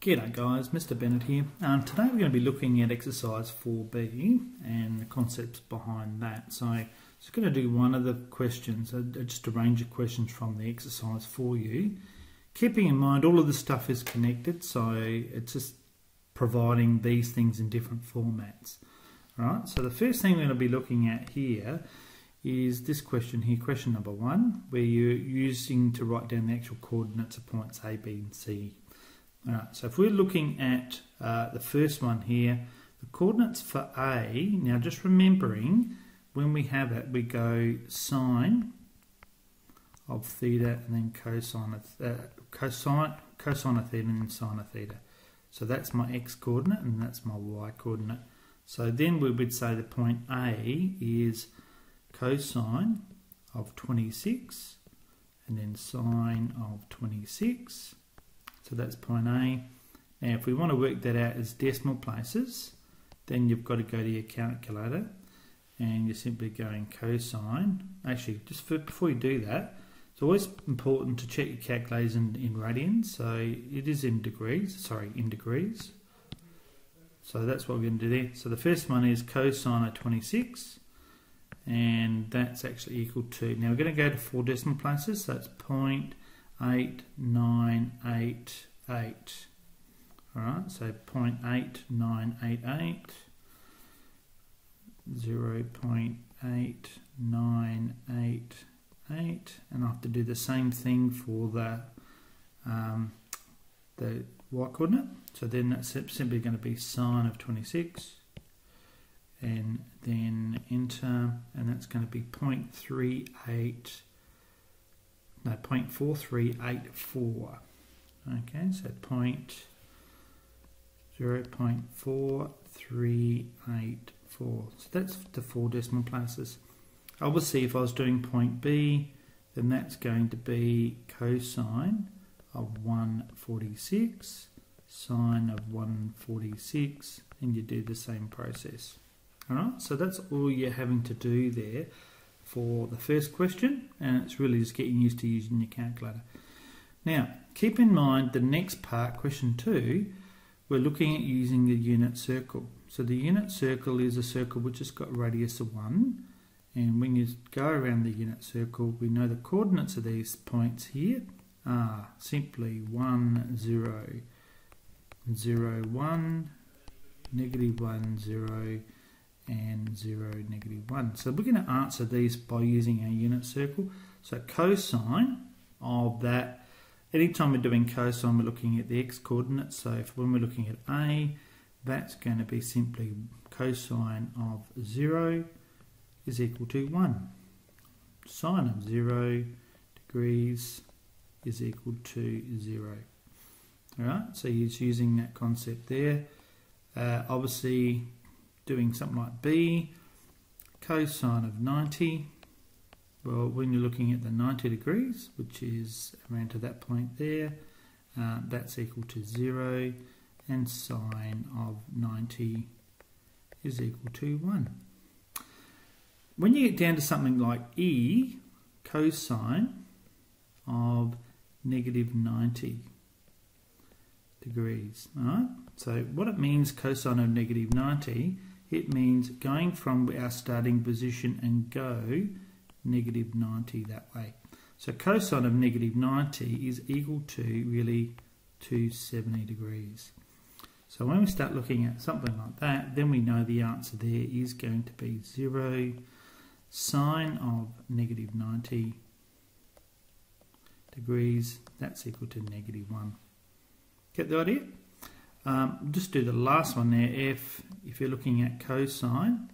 G'day guys, Mr. Bennett here. Today we're going to be looking at exercise 4b and the concepts behind that. So I'm just going to do one of the questions, just a range of questions from the exercise for you. Keeping in mind all of the stuff is connected, so it's just providing these things in different formats. Alright, so the first thing we're going to be looking at here is this question here, question number 1, where you're using to write down the actual coordinates of points A, B and C. Alright, so if we're looking at the first one here, the coordinates for A, now just remembering when we have it, we go sine of theta and then cosine of theta and then sine of theta. So that's my x coordinate and that's my y coordinate. So then we would say the point A is cosine of 26 and then sine of 26. So that's point A. Now if we want to work that out as decimal places, then you've got to go to your calculator and you're simply going cosine. Actually, just before you do that, it's always important to check your calculators in radians. So it is in degrees, in degrees. So that's what we're going to do there. So the first one is cosine of 26 and that's actually equal to, now we're going to go to 4 decimal places, so it's 0.8988. Alright, so 0.8988, 0.8988, and I have to do the same thing for the y coordinate. So then that's simply going to be sine of 26, and then enter, and that's going to be 0.4384. Okay, so 0.4384. So that's the 4 decimal places. Obviously, if I was doing point B, then that's going to be cosine of 146, sine of 146, and you do the same process. Alright, so that's all you're having to do there for the first question, and it's really just getting used to using your calculator. Now, keep in mind the next part, question 2, we're looking at using the unit circle. So the unit circle is a circle which has got a radius of 1, and when you go around the unit circle, we know the coordinates of these points here are simply 1, 0, 0, 1, negative 1, 0, and 0, negative 1. So we're going to answer these by using our unit circle. So cosine of that, anytime we're doing cosine, we're looking at the x coordinates. So when we're looking at A, that's going to be simply cosine of 0 is equal to 1. Sine of 0 degrees is equal to 0. Alright, so he's using that concept there. Obviously, doing something like B, cosine of 90, well, when you're looking at the 90 degrees, which is around to that point there, that's equal to 0, and sine of 90 is equal to 1. When you get down to something like E, cosine of negative 90 degrees, alright? So what it means, cosine of negative 90, it means going from our starting position and go negative 90 that way. So cosine of negative 90 is equal to really 270 degrees. So when we start looking at something like that, then we know the answer there is going to be 0 sine of negative 90 degrees, that's equal to negative 1. Get the idea? Just do the last one there. If you're looking at cosine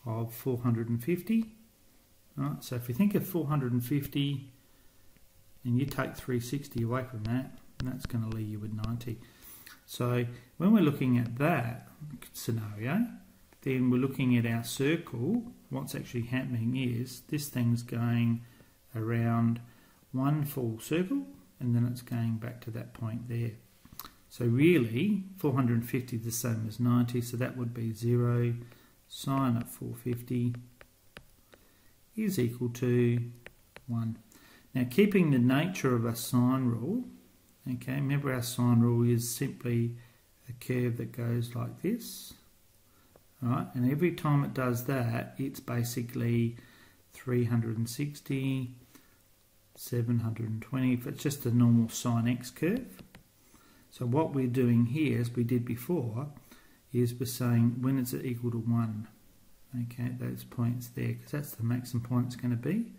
of 450, right, so if you think of 450 and you take 360 away from that, that's going to leave you with 90. So when we're looking at that scenario, then we're looking at our circle. What's actually happening is this thing's going around one full circle and then it's going back to that point there. So really, 450 is the same as 90, so that would be 0 sine of 450 is equal to 1. Now, keeping the nature of a sine rule, Okay, remember our sine rule is simply a curve that goes like this. Right, and every time it does that, it's basically 360, 720, if it's just a normal sine x curve. So what we're doing here, as we did before, is we're saying when is it equal to 1? Okay, those points there, because that's the maximum point it's going to be.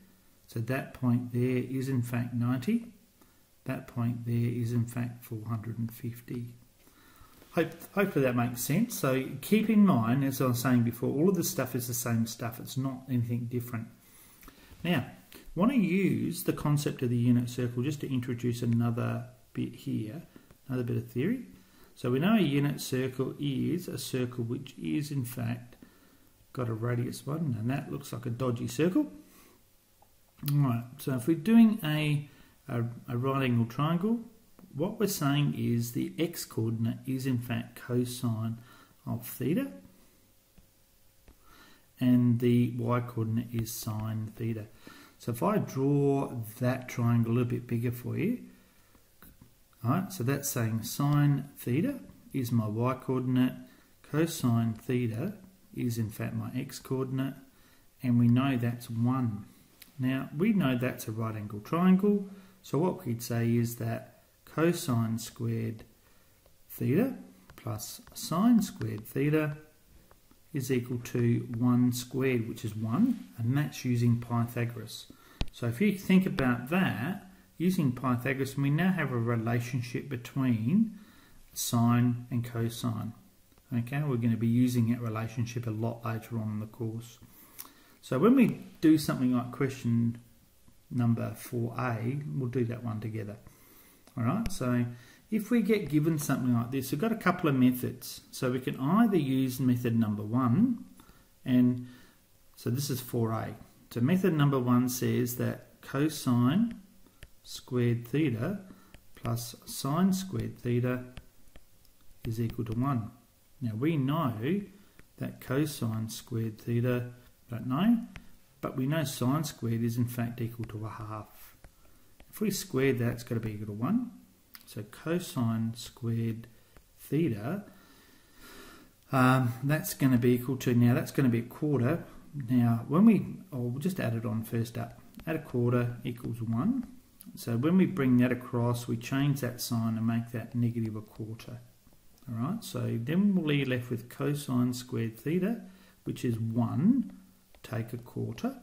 So that point there is in fact 90. That point there is in fact 450. Hopefully that makes sense. So keep in mind, as I was saying before, all of this stuff is the same stuff. It's not anything different. Now, I want to use the concept of the unit circle just to introduce another bit here, another bit of theory. So we know a unit circle is a circle which is in fact got a radius 1, and that looks like a dodgy circle. Alright, so if we're doing a right angle triangle, what we're saying is the x coordinate is in fact cosine of theta, and the y coordinate is sine theta. So if I draw that triangle a little bit bigger for you, alright, so that's saying sine theta is my y coordinate, cosine theta is in fact my x coordinate, and we know that's 1. Now we know that's a right angle triangle, so what we'd say is that cosine squared theta plus sine squared theta is equal to 1 squared, which is 1, and that's using Pythagoras. So if you think about that, using Pythagoras, we now have a relationship between sine and cosine. Okay, we're going to be using that relationship a lot later on in the course. So when we do something like question number 4a, we'll do that one together. Alright, so if we get given something like this, we've got a couple of methods. So we can either use method number 1, and so this is 4a. So method number 1 says that cosine squared theta plus sine squared theta is equal to 1. Now we know that cosine squared theta, don't know, but we know sine squared is in fact equal to 1/2. If we squared that, it's got to be equal to 1. So cosine squared theta, that's going to be equal to, now that's going to be 1/4. Now when we'll just add it on first up. Add 1/4 equals 1. So when we bring that across, we change that sign and make that negative 1/4. Alright, so then we'll be left with cosine squared theta, which is 1, take 1/4.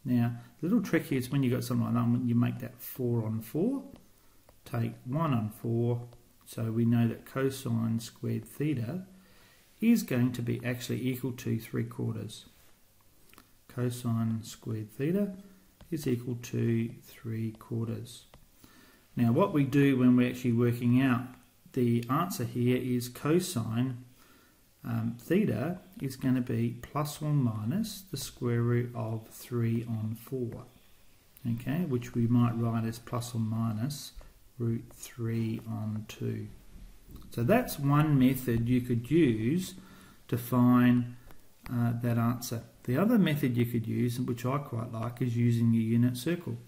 Now, the little trick here is when you've got something like that, when you make that 4 on 4, take 1 on 4, so we know that cosine squared theta is going to be actually equal to 3/4. Cosine squared theta is equal to 3/4. Now, what we do when we're actually working out the answer here is cosine theta is going to be plus or minus the square root of 3 on 4, okay, which we might write as plus or minus root 3 on 2. So that's one method you could use to find that answer. The other method you could use, which I quite like, is using a unit circle.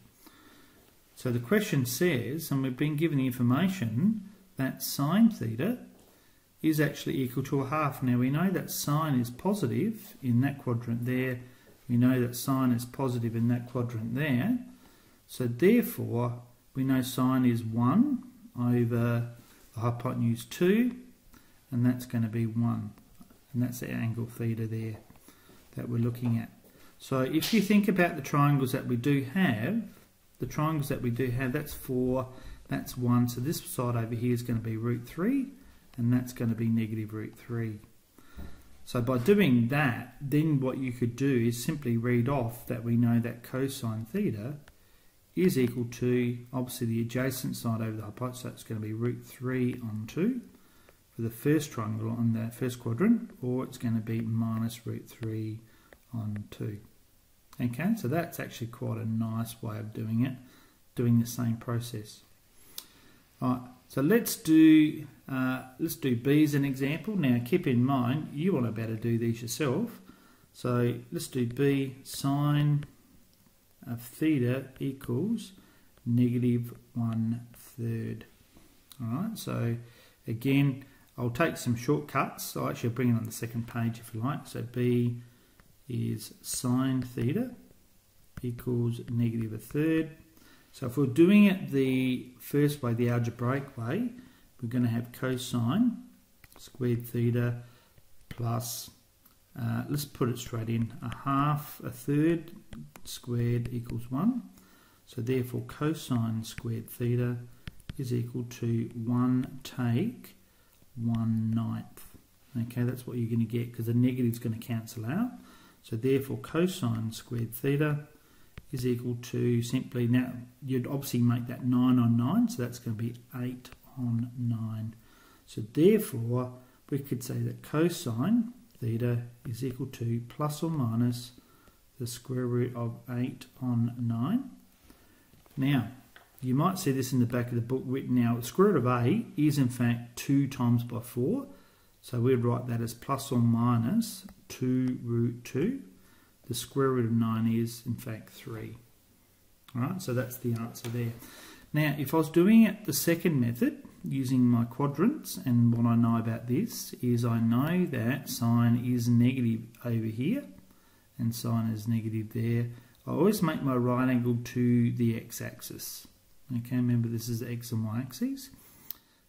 So the question says, and we've been given the information, that sine theta is actually equal to 1/2. Now we know that sine is positive in that quadrant there. We know that sine is positive in that quadrant there. So therefore, we know sine is 1 over the hypotenuse 2, and that's going to be 1. And that's the angle theta there that we're looking at. So if you think about the triangles that we do have, that's 4, that's 1. So this side over here is going to be root 3, and that's going to be negative root 3. So by doing that, then what you could do is simply read off that we know that cosine theta is equal to, obviously, the adjacent side over the hypotenuse, so it's going to be root 3 on 2 for the first triangle on the first quadrant, or it's going to be minus root 3 on 2. Okay, so that's actually quite a nice way of doing it, doing the same process. Alright, so let's do B as an example. Now keep in mind, you want to better do these yourself. So let's do B, sine of theta equals negative 1/3. Alright, so again, I'll take some shortcuts. I'll actually bring it on the second page if you like. So B is sine theta equals negative a third. So if we're doing it the first way, the algebraic way, we're going to have cosine squared theta plus, let's put it straight in, a third squared equals 1. So therefore cosine squared theta is equal to 1 take 1/9. Okay, that's what you're going to get because the negative is going to cancel out. So therefore cosine squared theta is equal to simply, now you'd obviously make that 9 on 9, so that's going to be 8 on 9. So therefore we could say that cosine theta is equal to plus or minus the square root of 8 on 9. Now you might see this in the back of the book written now. The square root of 8 is in fact 2 times by 4. So we'd write that as plus or minus 2 root 2. The square root of 9 is in fact 3. Alright, so that's the answer there. Now if I was doing it the second method using my quadrants, and what I know about this is I know that sine is negative over here and sine is negative there. I always make my right angle to the x-axis. Okay, remember this is the x and y axes.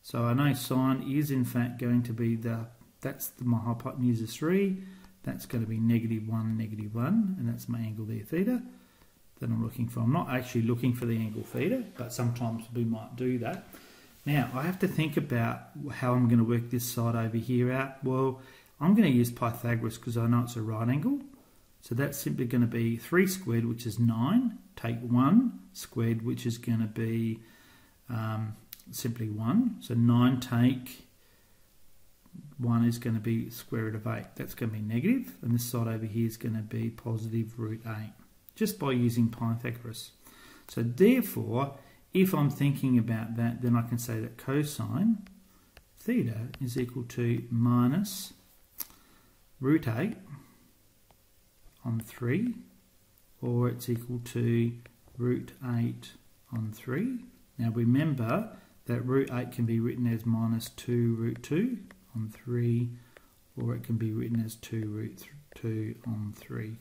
So I know sine is in fact going to be my hypotenuse is 3. That's going to be -1, -1, and that's my angle there, theta, that I'm looking for. I'm not actually looking for the angle theta, but sometimes we might do that. Now, I have to think about how I'm going to work this side over here out. Well, I'm going to use Pythagoras because I know it's a right angle. So that's simply going to be 3 squared, which is 9, take 1 squared, which is going to be simply 1. So 9 take 1 is going to be square root of 8. That's going to be negative, and this side over here is going to be positive root 8, just by using Pythagoras. So therefore, if I'm thinking about that, then I can say that cosine theta is equal to minus root 8 on 3, or it's equal to root 8 on 3. Now remember that root 8 can be written as minus 2 root 2 on 3, or it can be written as 2 root 2 on 3.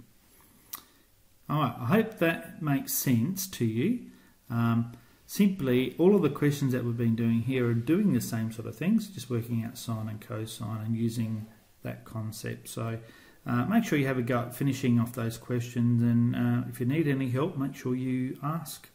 Alright, I hope that makes sense to you. Simply, all of the questions that we've been doing here are doing the same sort of things, just working out sine and cosine and using that concept. So make sure you have a go at finishing off those questions, and if you need any help, make sure you ask.